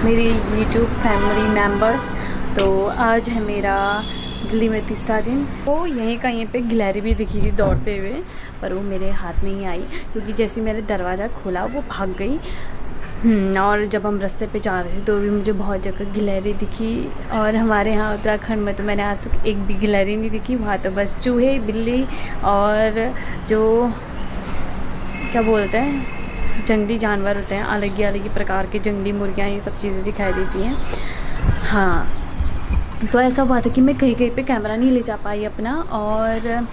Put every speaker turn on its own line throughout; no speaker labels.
मेरी YouTube family members. तो आज है मेरा दिल्ली में तीसरा दिन। वो यहीं का यहीं पे गिलहरी भी दिखी थी दौड़ते हुए, पर वो मेरे हाथ नहीं आई क्योंकि जैसे मैंने दरवाज़ा खोला वो भाग गई। और जब हम रास्ते पे जा रहे थे तो भी मुझे बहुत जगह गिलहरी दिखी। और हमारे यहाँ उत्तराखंड में तो मैंने आज तक एक भी गिलहरी नहीं दिखी। वहाँ तो बस चूहे, बिल्ली और जो क्या बोलते हैं जंगली जानवर होते हैं, अलग ही प्रकार के जंगली मुर्गियाँ, ये सब चीज़ें दिखाई देती हैं। हाँ, तो ऐसा हुआ था कि मैं कहीं कहीं पे कैमरा नहीं ले जा पाई अपना, और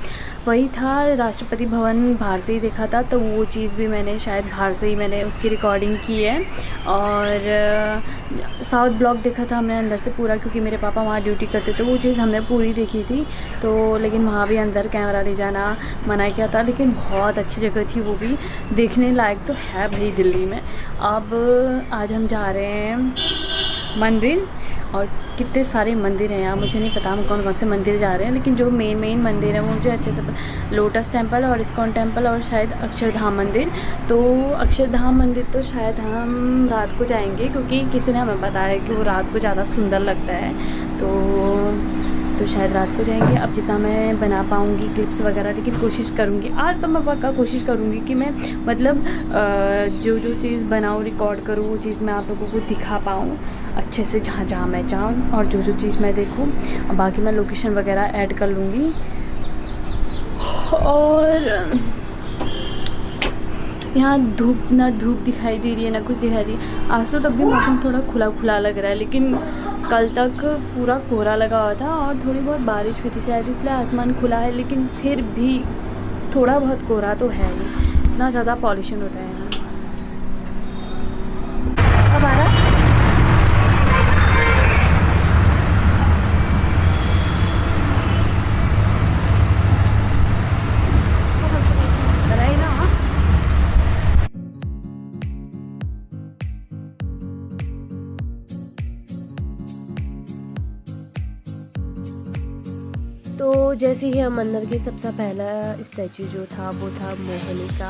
वही था राष्ट्रपति भवन बाहर से ही देखा था, तो वो चीज़ भी मैंने शायद बाहर से ही मैंने उसकी रिकॉर्डिंग की है। और साउथ ब्लॉक देखा था हमने अंदर से पूरा, क्योंकि मेरे पापा वहाँ ड्यूटी करते थे, वो चीज़ हमने पूरी देखी थी। तो लेकिन वहाँ भी अंदर कैमरा ले जाना मना किया था, लेकिन बहुत अच्छी जगह थी वो भी, देखने लायक तो है भाई दिल्ली में। अब आज हम जा रहे हैं मंदिर, और कितने सारे मंदिर हैं यहाँ, मुझे नहीं पता हम कौन कौन से मंदिर जा रहे हैं, लेकिन जो मेन मंदिर है वो मुझे अच्छे से पता। लोटस टेम्पल और इस्कॉन टेम्पल और शायद अक्षरधाम मंदिर। तो अक्षरधाम मंदिर तो शायद हम रात को जाएंगे, क्योंकि किसी ने हमें बताया कि वो रात को ज़्यादा सुंदर लगता है। तो शायद रात को जाएंगे। अब जितना मैं बना पाऊँगी क्लिप्स वगैरह, लेकिन कोशिश करूँगी आज तो मैं पक्का कोशिश करूँगी कि मैं मतलब जो चीज़ बनाऊँ, रिकॉर्ड करूँ, वो चीज़ मैं आप लोगों को दिखा पाऊँ अच्छे से, जहाँ जहाँ मैं जाऊँ और जो चीज़ मैं देखूँ। बाकी मैं लोकेशन वगैरह ऐड कर लूँगी। और यहाँ धूप दिखाई दे रही है, ना कुछ दिखाई दे रही है। आज तो तब भी मौसम थोड़ा खुला खुला लग रहा है, लेकिन कल तक पूरा कोहरा लगा हुआ था और थोड़ी बहुत बारिश हुई थी शायद, इसलिए आसमान खुला है, लेकिन फिर भी थोड़ा बहुत कोहरा तो है ही। इतना ज़्यादा पॉल्यूशन होता है यहाँ। अब आ रहा तो जैसे ही हम अंदर के सबसे पहला स्टैचू जो था वो था मोहिनी का,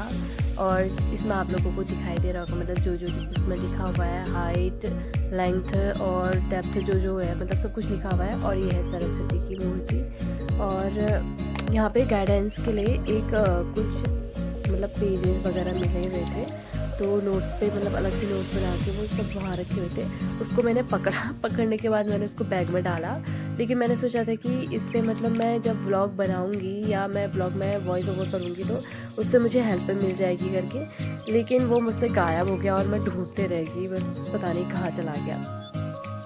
और इसमें आप लोगों को दिखाई दे रहा होगा मतलब जो इसमें लिखा हुआ है हाइट, लेंथ और डेप्थ जो है, मतलब सब कुछ लिखा हुआ है। और ये है सरस्वती की मूर्ति। और यहाँ पे गाइडेंस के लिए एक कुछ मतलब पेजेस वगैरह मिले हुए थे, तो नोट्स पे मतलब अलग से नोट्स बना के वो सब वहाँ रखे हुए थे। उसको मैंने पकड़ने के बाद मैंने उसको बैग में डाला, लेकिन मैंने सोचा था कि इससे मतलब मैं जब व्लॉग बनाऊंगी या मैं व्लॉग में वॉइस ओवर करूंगी तो उससे मुझे हेल्प मिल जाएगी करके, लेकिन वो मुझसे गायब हो गया और मैं ढूंढते रह गई, बस पता नहीं कहाँ चला गया।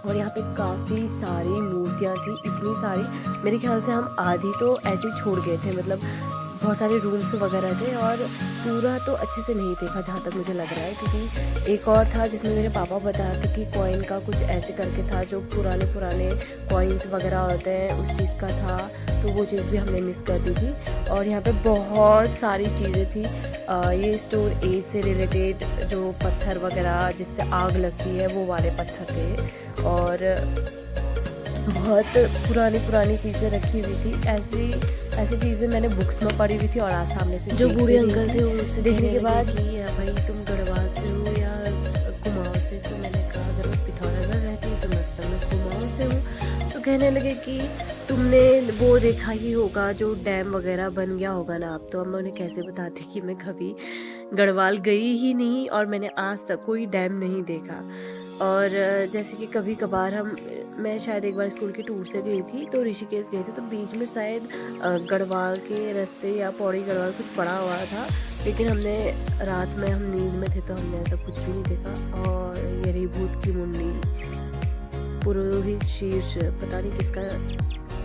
और यहाँ पे काफ़ी सारी मूर्तियाँ थी, इतनी सारी, मेरे ख्याल से हम आधी तो ऐसे ही छोड़ गए थे, मतलब बहुत सारे रूम्स वगैरह थे और पूरा तो अच्छे से नहीं देखा जहाँ तक मुझे लग रहा है, क्योंकि एक और था जिसमें मेरे पापा बता रहे थे कि कॉइन का कुछ ऐसे करके था, जो पुराने कॉइन्स वगैरह होते हैं उस चीज़ का था, तो वो चीज़ भी हमने मिस कर दी थी। और यहाँ पे बहुत सारी चीज़ें थी। ये स्टोन एज से रिलेटेड जो पत्थर वगैरह जिससे आग लगती है वो वाले पत्थर थे, और बहुत पुरानी चीज़ें रखी हुई थी। ऐसी चीज़ें मैंने बुक्स में पढ़ी हुई थी, और आज सामने से जो बूढ़े अंकल थे उनसे देखने के बाद या भाई तुम गढ़वाल से हो या कुमाऊँ से, तो मैंने कहा अगर मैं पिथौरागढ़ रहती हूँ तो मतलब मैं कुमाऊँ से हूँ। तो कहने लगे कि तुमने वो देखा ही होगा जो डैम वगैरह बन गया होगा ना। अब तो अब मैं उन्हें कैसे बताती कि मैं कभी गढ़वाल गई ही नहीं और मैंने आज तक कोई डैम नहीं देखा। और जैसे कि कभी कभार मैं शायद एक बार स्कूल के टूर से गई थी, तो ऋषिकेश गए थे, तो बीच में शायद गढ़वाल के रास्ते या पौड़ी गढ़वाल कुछ पड़ा हुआ था, लेकिन हमने रात में हम नींद में थे तो हमने ऐसा कुछ भी नहीं देखा। और ये रही भूत की मुंडी, पुरोहित शीर्ष, पता नहीं किसका,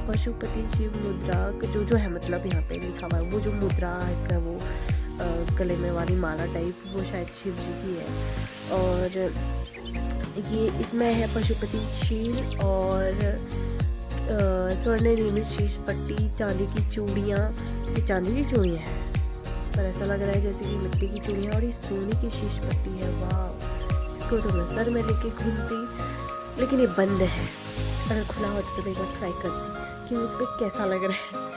पशुपति शिव मुद्रा जो है, मतलब यहाँ पे लिखा हुआ है वो जो मुद्रा है वो गले में वाली माला टाइप, वो शायद शिव जी की है। और ये इसमें है पशुपति शील और स्वर्ण निर्मित शीश पट्टी, चांदी की चूड़ियाँ, ये चांदी की चूड़ियाँ हैं पर ऐसा लग रहा है जैसे कि मिट्टी की चूड़ियाँ, और ये सोने की शीश पट्टी है। वाह, इसको तो मैं सर में लेके घूमती, लेकिन ये बंद है, अगर खुला होता तो एक बार ट्राई करती कि मुझ पर कैसा लग रहा है।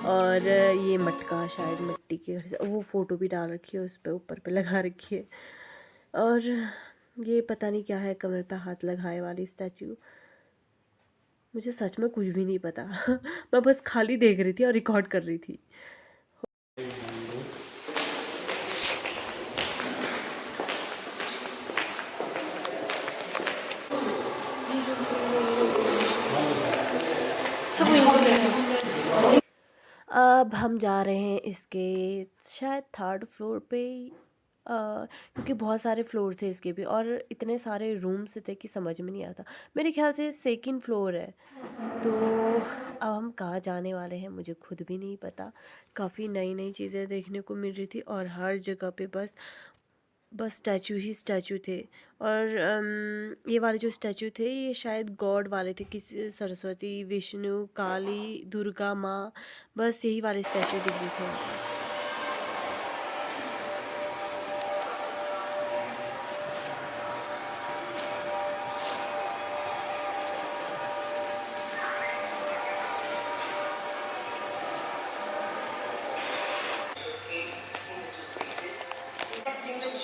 और ये मटका शायद मिट्टी के घर से, वो फ़ोटो भी डाल रखी है उस पर, ऊपर पे लगा रखी है। और ये पता नहीं क्या है, कमर पे हाथ लगाए वाली स्टैचू। मुझे सच में कुछ भी नहीं पता। मैं बस खाली देख रही थी और रिकॉर्ड कर रही थी। अब हम जा रहे हैं इसके शायद थर्ड फ्लोर पे, क्योंकि बहुत सारे फ्लोर थे इसके भी और इतने सारे रूम्स थे कि समझ में नहीं आता। मेरे ख्याल से सेकंड फ्लोर है। तो अब हम कहाँ जाने वाले हैं मुझे खुद भी नहीं पता। काफ़ी नई नई चीज़ें देखने को मिल रही थी और हर जगह पे बस बस स्टैचू ही स्टैचू थे। और ये वाले जो स्टैचू थे ये शायद गॉड वाले थे, किसी सरस्वती, विष्णु, काली, दुर्गा माँ, बस यही वाले स्टैचू दिख रहे थे यहाँ पर।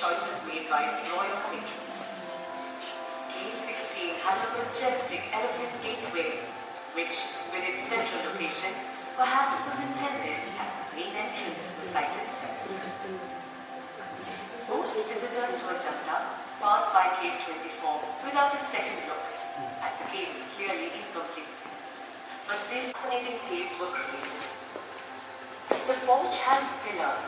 Choices made by its royal patrons. Cave 16 has a majestic elephant gateway, which, with its central location, perhaps was intended as the main entrance to the site itself. Most visitors to Ajanta pass by Cave 24 without a second look, as the cave is clearly incomplete. But these fascinating caves were created. The forge has pillars,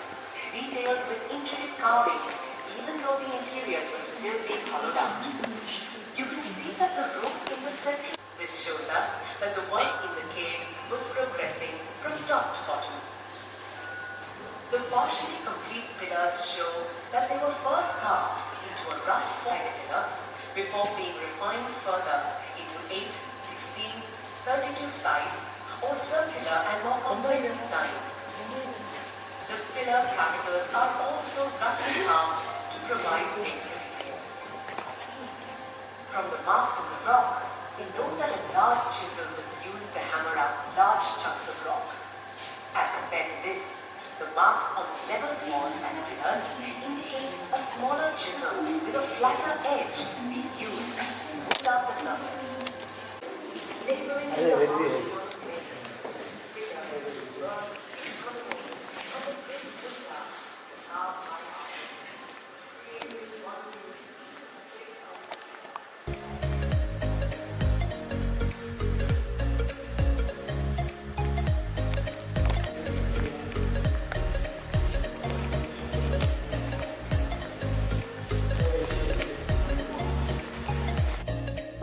detailed with intricate carvings, even though the interiors were still being hollowed out. You can see that the roof in the center. This shows us that the work in the cave was progressing from top to bottom. The partially complete pillars show that they were first carved into a rough pillar before being refined further into 8, 16, 32 sides or circular and more complex designs. The pillar capitals are also roughly carved to provide safety. From the marks on the rock, we know that a large chisel was used to hammer out large chunks of rock. As compared to this, the marks on the level walls and pillars indicate a smaller chisel with a flatter edge being used to smooth out the surface. Laboring in the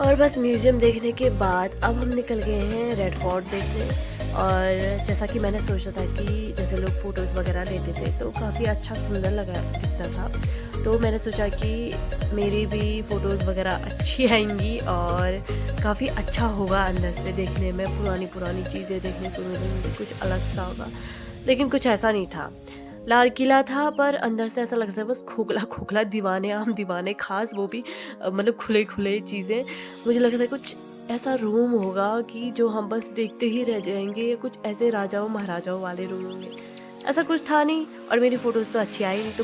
और बस museum देखने के बाद अब हम निकल गए हैं रेड फोर्ट देखने। और जैसा कि मैंने सोचा था कि जैसे लोग फ़ोटोज़ वगैरह लेते थे तो काफ़ी अच्छा सुंदर लगा दिखता था, तो मैंने सोचा कि मेरी भी फ़ोटोज़ वगैरह अच्छी आएंगी और काफ़ी अच्छा होगा अंदर से देखने में, पुरानी पुरानी चीज़ें देखने को मिलेंगी, कुछ अलग सा होगा। लेकिन कुछ ऐसा नहीं था। लाल किला था पर अंदर से ऐसा लग रहा था बस खोखला खोखला, दीवाने आम दीवाने खास, वो भी मतलब खुले खुले चीज़ें। मुझे लग रहा था कुछ ऐसा रूम होगा कि जो हम बस देखते ही रह जाएंगे, या कुछ ऐसे राजाओं महाराजाओं वाले रूम होंगे। ऐसा कुछ था नहीं और मेरी फ़ोटोज़ तो अच्छी आई नहीं तो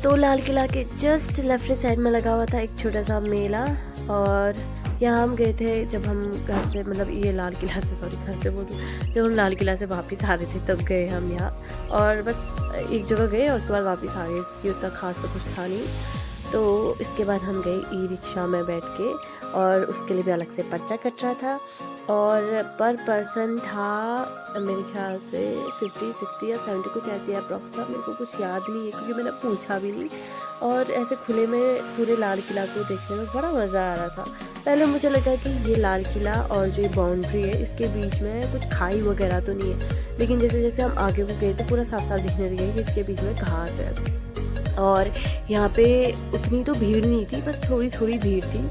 तो लाल किला के जस्ट लेफ्ट साइड में लगा हुआ था एक छोटा सा मेला। और यहाँ हम गए थे जब हम घर से, मतलब ये लाल किला से, सॉरी घर से बोलूँ, जब हम लाल किला से वापस आ रहे थे तब गए हम यहाँ। और बस एक जगह गए और उसके बाद वापस आ गए, कि उतना खास तो कुछ था नहीं। तो इसके बाद हम गए ई रिक्शा में बैठ के, और उसके लिए भी अलग से पर्चा कट रहा था। और पर पर्सन था मेरे ख्याल से 50, 60 या 70 कुछ ऐसे अप्रॉक्स था, मेरे को कुछ याद नहीं है क्योंकि मैंने पूछा भी नहीं। और ऐसे खुले में पूरे लाल किला को देखने में बड़ा मज़ा आ रहा था। पहले मुझे लगा कि ये लाल किला और जो बाउंड्री है इसके बीच में कुछ खाई वगैरह तो नहीं है, लेकिन जैसे जैसे हम आगे को गए तो पूरा साफ साफ दिखने लगा कि इसके बीच में घास है। और यहाँ पे उतनी तो भीड़ नहीं थी, बस थोड़ी थोड़ी भीड़ थी।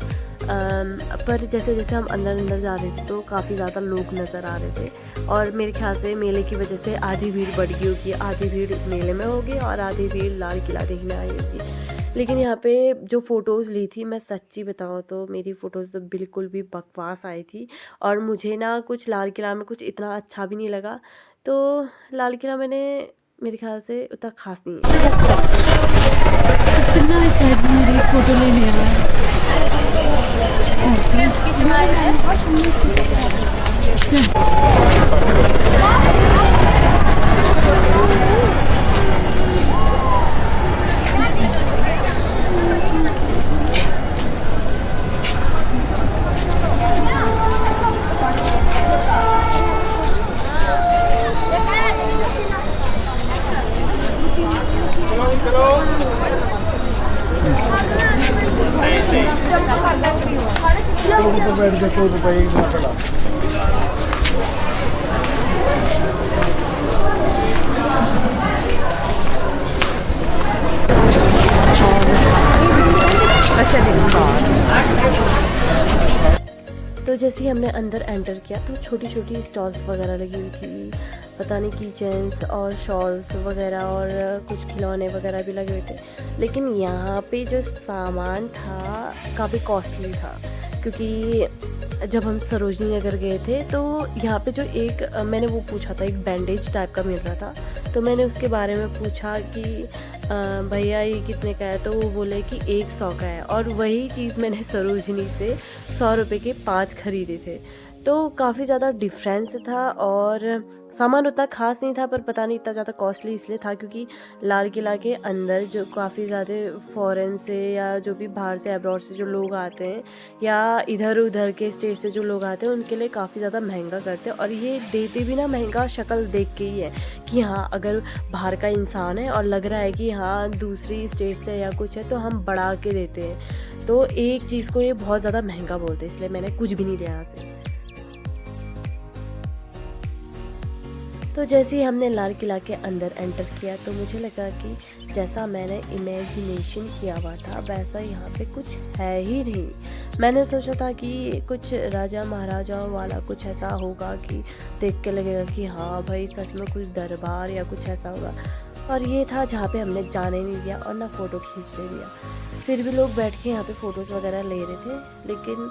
पर जैसे जैसे हम अंदर अंदर जा रहे थे तो काफ़ी ज़्यादा लोग नज़र आ रहे थे और मेरे ख्याल से मेले की वजह से आधी भीड़ बढ़ गई होगी, आधी भीड़ मेले में होगी और आधी भीड़ लाल किला देखने आई होगी। लेकिन यहाँ पे जो फ़ोटोज़ ली थी, मैं सच्ची बताऊँ तो मेरी फ़ोटोज़ तो बिल्कुल भी बकवास आई थी और मुझे ना कुछ लाल किला में कुछ इतना अच्छा भी नहीं लगा। तो लाल किला मैंने मेरे ख्याल से उतना ख़ास नहीं है।
कितना साइड में मेरी फ़ोटो ले लिया
तो जैसे ही हमने अंदर एंटर किया तो छोटी छोटी स्टॉल्स वगैरह लगी हुई थी, पता नहीं की चेन्स और शॉल्स वगैरह और कुछ खिलौने वगैरह भी लगे हुए थे। लेकिन यहाँ पे जो सामान था काफ़ी कॉस्टली था, क्योंकि जब हम सरोजनी नगर गए थे तो यहाँ पे जो एक मैंने वो पूछा था, एक बैंडेज टाइप का मिल रहा था, तो मैंने उसके बारे में पूछा कि भैया ये कितने का है, तो वो बोले कि 100 का है। और वही चीज़ मैंने सरोजनी से 100 रुपये के 5 खरीदे थे। तो काफ़ी ज़्यादा डिफरेंस था और सामान उतना ख़ास नहीं था, पर पता नहीं इतना ज़्यादा कॉस्टली इसलिए था क्योंकि लाल किला के अंदर जो काफ़ी ज़्यादा फ़ॉरेन से या जो भी बाहर से अब्रॉड से जो लोग आते हैं या इधर उधर के स्टेट से जो लोग आते हैं उनके लिए काफ़ी ज़्यादा महंगा करते हैं। और ये देते भी ना महंगा शक्ल देख के ही है कि हाँ अगर बाहर का इंसान है और लग रहा है कि हाँ दूसरी स्टेट से या कुछ है तो हम बढ़ा के देते हैं। तो एक चीज़ को ये बहुत ज़्यादा महंगा बोलते हैं, इसलिए मैंने कुछ भी नहीं लिया यहाँ से। तो जैसे ही हमने लाल किला के अंदर एंटर किया तो मुझे लगा कि जैसा मैंने इमेजिनेशन किया हुआ था वैसा यहाँ पे कुछ है ही नहीं। मैंने सोचा था कि कुछ राजा महाराजाओं वाला कुछ ऐसा होगा कि देख के लगेगा कि हाँ भाई सच में कुछ दरबार या कुछ ऐसा होगा, और ये था जहाँ पे हमने जाने नहीं दिया और ना फ़ोटो खींचने दिया। फिर भी लोग बैठ के यहाँ पे फ़ोटोज़ वगैरह ले रहे थे, लेकिन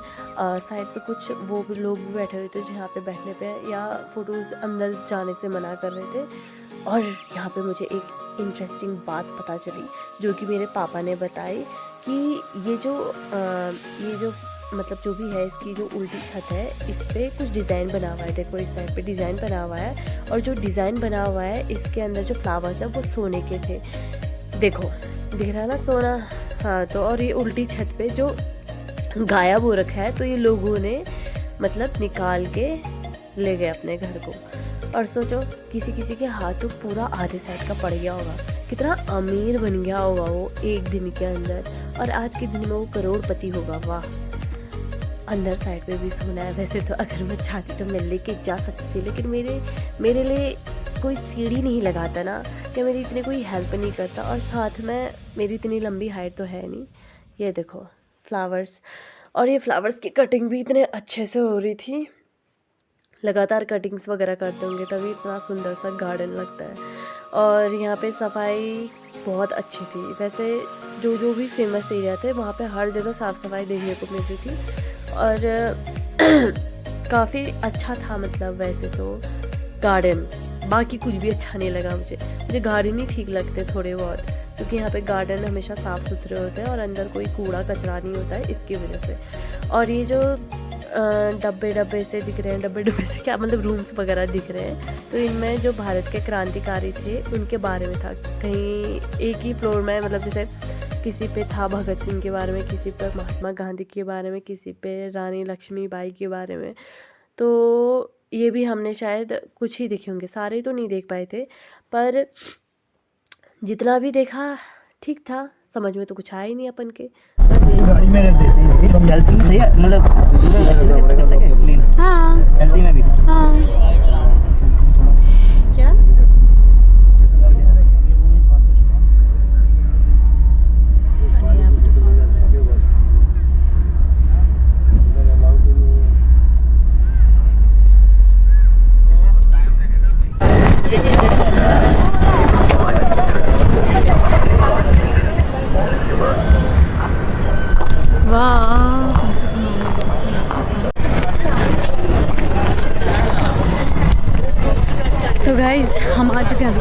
साइड पे कुछ वो भी लोग भी बैठे हुए थे जो यहाँ पे बैठने पे या फ़ोटोज़ अंदर जाने से मना कर रहे थे। और यहाँ पे मुझे एक इंटरेस्टिंग बात पता चली जो कि मेरे पापा ने बताई कि ये जो मतलब जो भी है इसकी जो उल्टी छत है इस पर कुछ डिज़ाइन बना हुआ है। देखो इस साइड पे डिज़ाइन बना हुआ है और जो डिज़ाइन बना हुआ है इसके अंदर जो फ्लावर्स है वो सोने के थे। देखो दिख रहा है ना सोना, हाँ। तो और ये उल्टी छत पे जो गायब हो रखा है तो ये लोगों ने मतलब निकाल के ले गए अपने घर को। और सोचो किसी किसी के हाथ तो पूरा आधे साइड का पड़ गया होगा, कितना अमीर बन गया होगा वो एक दिन के अंदर, और आज के दिन में वो करोड़पति होगा। वाह। अंदर साइड पे भी सोना है। वैसे तो अगर मैं चाहती तो मैं लेके जा सकती थी, लेकिन मेरे लिए कोई सीढ़ी नहीं लगाता ना, या मेरी इतनी कोई हेल्प नहीं करता, और साथ में मेरी इतनी लंबी हाइट तो है नहीं। ये देखो फ्लावर्स, और ये फ्लावर्स की कटिंग भी इतने अच्छे से हो रही थी। लगातार कटिंग्स वगैरह करते होंगे तभी इतना सुंदर सा गार्डन लगता है। और यहाँ पे सफाई बहुत अच्छी थी। वैसे जो भी फेमस एरिया थे वहाँ पे हर जगह साफ़ सफाई देखने को मिलती थी और काफ़ी अच्छा था। मतलब वैसे तो गार्डन, बाकी कुछ भी अच्छा नहीं लगा मुझे गार्डन ही ठीक लगते थोड़े बहुत, क्योंकि यहाँ पे गार्डन हमेशा साफ़ सुथरे होते हैं और अंदर कोई कूड़ा कचरा नहीं होता है इसकी वजह से। और ये जो डब्बे से दिख रहे हैं, डब्बे से क्या मतलब रूम्स वगैरह दिख रहे हैं, तो इनमें जो भारत के क्रांतिकारी थे उनके बारे में था। कहीं एक ही फ्लोर में मतलब जैसे किसी पे था भगत सिंह के बारे में, किसी पे महात्मा गांधी के बारे में, किसी पे रानी लक्ष्मीबाई के बारे में। तो ये भी हमने शायद कुछ ही देखे होंगे, सारे तो नहीं देख पाए थे, पर जितना भी देखा ठीक था। समझ में तो कुछ आया ही नहीं अपन के, बस
गाड़ी में देते हैं जल्दी सही है मतलब
हाँ
जल्दी में भी
हाँ क्या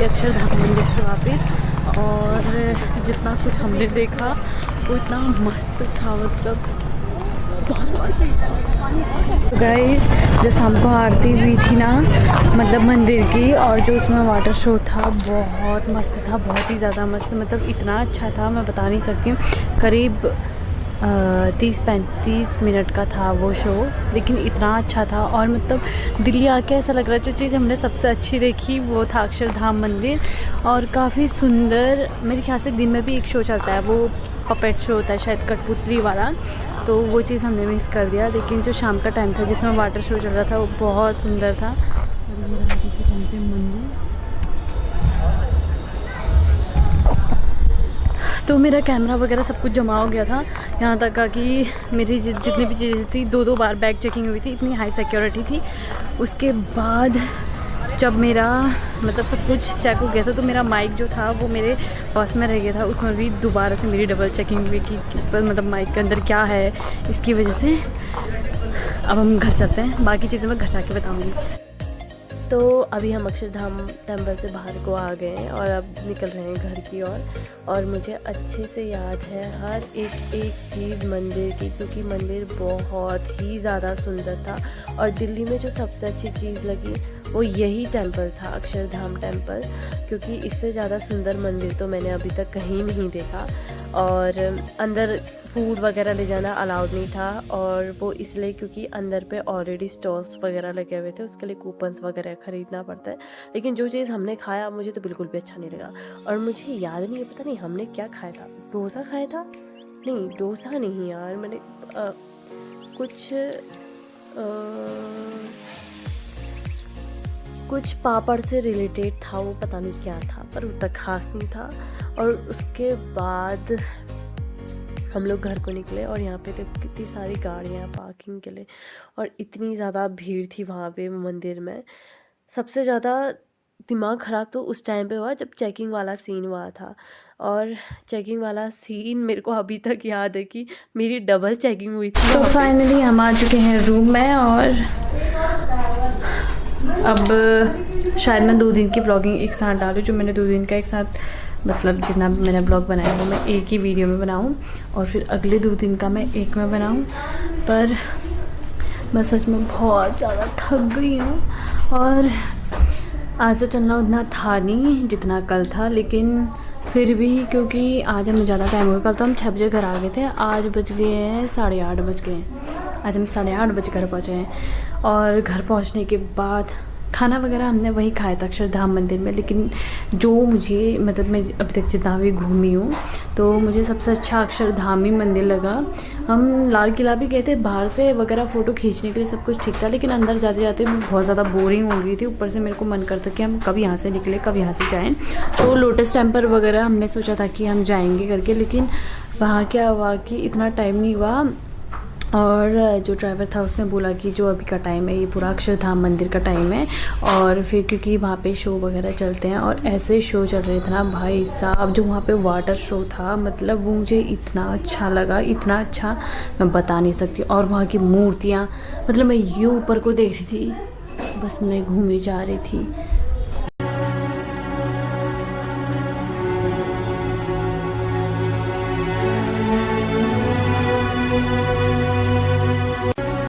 अक्षरधाम मंदिर से वापस, और जितना कुछ हमने देखा वो इतना मस्त था, मतलब बहुत मस्त। तो गाइस, जो शाम को आरती हुई थी ना, मतलब मंदिर की, और जो उसमें वाटर शो था बहुत मस्त था, बहुत ही ज़्यादा मस्त, मतलब इतना अच्छा था मैं बता नहीं सकती हूँ। करीब 30-35 मिनट का था वो शो, लेकिन इतना अच्छा था। और मतलब दिल्ली आके ऐसा लग रहा है, जो चीज़ हमने सबसे अच्छी देखी वो था अक्षरधाम मंदिर, और काफ़ी सुंदर। मेरे ख्याल से दिन में भी एक शो चलता है, वो पपेट शो होता है शायद, कठपुतली वाला, तो वो चीज़ हमने मिस कर दिया। लेकिन जो शाम का टाइम था जिसमें वाटर शो चल रहा था वो बहुत सुंदर था। और ये रात के टाइम पे मंदिर, तो मेरा कैमरा वगैरह सब कुछ जमा हो गया था, यहाँ तक कि मेरी जितनी भी चीज़ें थी 2 बार बैग चेकिंग हुई थी, इतनी हाई सिक्योरिटी थी। उसके बाद जब मेरा मतलब सब कुछ चेक हो गया था, तो मेरा माइक जो था वो मेरे पर्स में रह गया था, उसमें भी दोबारा से मेरी डबल चेकिंग हुई कि मतलब माइक के अंदर क्या है, इसकी वजह से। अब हम घर चलते हैं, बाकी चीज़ें मैं घर जाके बताऊँगी।
तो अभी हम अक्षरधाम टेम्पल से बाहर को आ गए हैं और अब निकल रहे हैं घर की ओर। और मुझे अच्छे से याद है हर एक चीज़ मंदिर की, क्योंकि मंदिर बहुत ही ज़्यादा सुंदर था। और दिल्ली में जो सबसे अच्छी चीज़ लगी वो यही टेम्पल था, अक्षरधाम टेम्पल, क्योंकि इससे ज़्यादा सुंदर मंदिर तो मैंने अभी तक कहीं नहीं देखा। और अंदर फूड वगैरह ले जाना अलाउड नहीं था, और वो इसलिए क्योंकि अंदर पे ऑलरेडी स्टॉल्स वगैरह लगे हुए थे, उसके लिए कूपन्स वगैरह ख़रीदना पड़ता है। लेकिन जो चीज़ हमने खाया मुझे तो बिल्कुल भी अच्छा नहीं लगा। और मुझे याद नहीं है, पता नहीं हमने क्या खाया था, डोसा खाया था? नहीं, डोसा नहीं यार, मैंने कुछ पापड़ से रिलेटेड था, वो पता नहीं क्या था, पर उतना खास नहीं था। और उसके बाद हम लोग घर को निकले, और यहाँ पे देखो कितनी सारी गाड़ियाँ पार्किंग के लिए, और इतनी ज़्यादा भीड़ थी वहाँ पे मंदिर में। सबसे ज़्यादा दिमाग ख़राब तो उस टाइम पे हुआ जब चेकिंग वाला सीन हुआ था। और चेकिंग वाला सीन मेरे को अभी तक याद है कि मेरी डबल चेकिंग हुई थी।
तो फाइनली हम आ चुके हैं रूम में, और अब शायद मैं 2 दिन की ब्लॉगिंग एक साथ डालूँ, जो मैंने 2 दिन का एक साथ मतलब जितना मैंने ब्लॉग बनाया वो मैं एक ही वीडियो में बनाऊँ, और फिर अगले 2 दिन का मैं एक में बनाऊँ। पर मैं सच में बहुत ज़्यादा थक गई हूँ, और आज तो चलना उतना था नहीं जितना कल था, लेकिन फिर भी क्योंकि आज हमें ज़्यादा टाइम हो गया। कल तो हम 6 बजे घर आ गए थे, आज बज गए हैं 8:30 बज गए हैं। आज हम 8:30 बजे घर पहुँचे हैं, और घर पहुँचने के बाद खाना वगैरह हमने वही खाया था अक्षरधाम मंदिर में। लेकिन जो मुझे मतलब मैं अभी तक जितना भी घूमी हूँ, तो मुझे सबसे अच्छा अक्षरधाम ही मंदिर लगा। हम लाल किला भी गए थे, बाहर से वगैरह फ़ोटो खींचने के लिए सब कुछ ठीक था, लेकिन अंदर जाते जाते बहुत ज़्यादा बोरिंग हो गई थी। ऊपर से मेरे को मन करता कि हम कब यहाँ से निकले, कब यहाँ से जाएँ। तो लोटस टेम्पल वगैरह हमने सोचा था कि हम जाएँगे करके, लेकिन वहाँ क्या हुआ कि इतना टाइम नहीं हुआ। और जो ड्राइवर था उसने बोला कि जो अभी का टाइम है ये पूरा अक्षरधाम मंदिर का टाइम है। और फिर क्योंकि वहाँ पे शो वगैरह चलते हैं, और ऐसे शो चल रहे थे ना भाई साहब, जो वहाँ पे वाटर शो था, मतलब वो मुझे इतना अच्छा लगा, इतना अच्छा मैं बता नहीं सकती। और वहाँ की मूर्तियाँ, मतलब मैं यूँ ऊपर को देख रही थी, बस मैं घूमी जा रही थी।